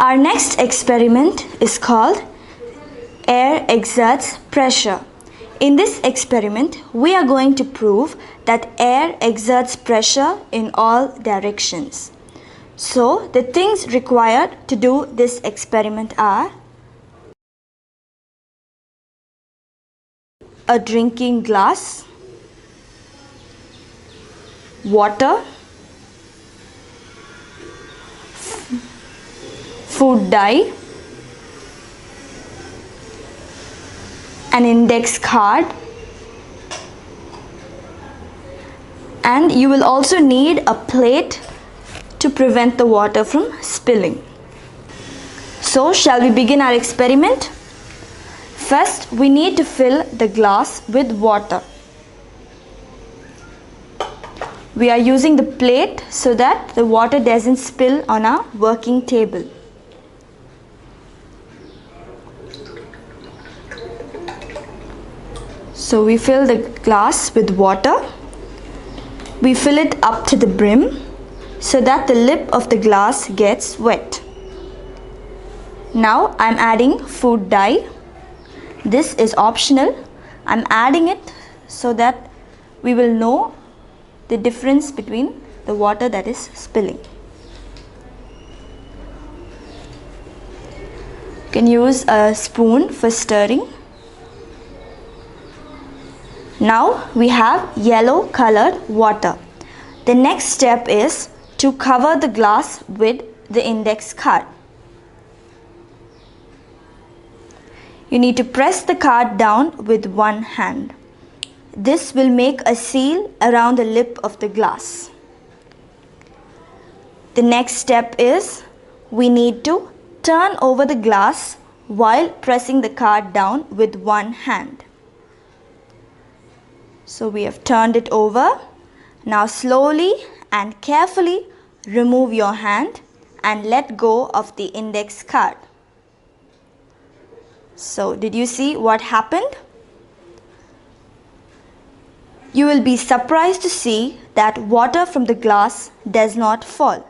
Our next experiment is called air exerts pressure. In this experiment, we are going to prove that air exerts pressure in all directions. So, the things required to do this experiment are a drinking glass, water, food dye, an index card, and you will also need a plate to prevent the water from spilling. So, shall we begin our experiment? First, we need to fill the glass with water. We are using the plate so that the water doesn't spill on our working table. So we fill the glass with water. We fill it up to the brim so that the lip of the glass gets wet. Now I'm adding food dye. This is optional. I'm adding it so that we will know the difference between the water that is spilling. You can use a spoon for stirring. Now we have yellow colored water. The next step is to cover the glass with the index card. You need to press the card down with one hand. This will make a seal around the lip of the glass. The next step is we need to turn over the glass while pressing the card down with one hand. So we have turned it over. Now slowly and carefully remove your hand and let go of the index card. So did you see what happened? You will be surprised to see that water from the glass does not fall.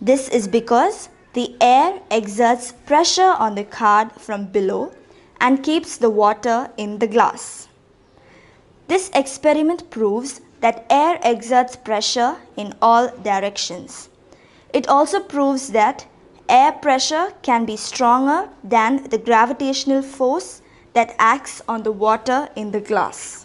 This is because the air exerts pressure on the card from below and keeps the water in the glass. This experiment proves that air exerts pressure in all directions. It also proves that air pressure can be stronger than the gravitational force that acts on the water in the glass.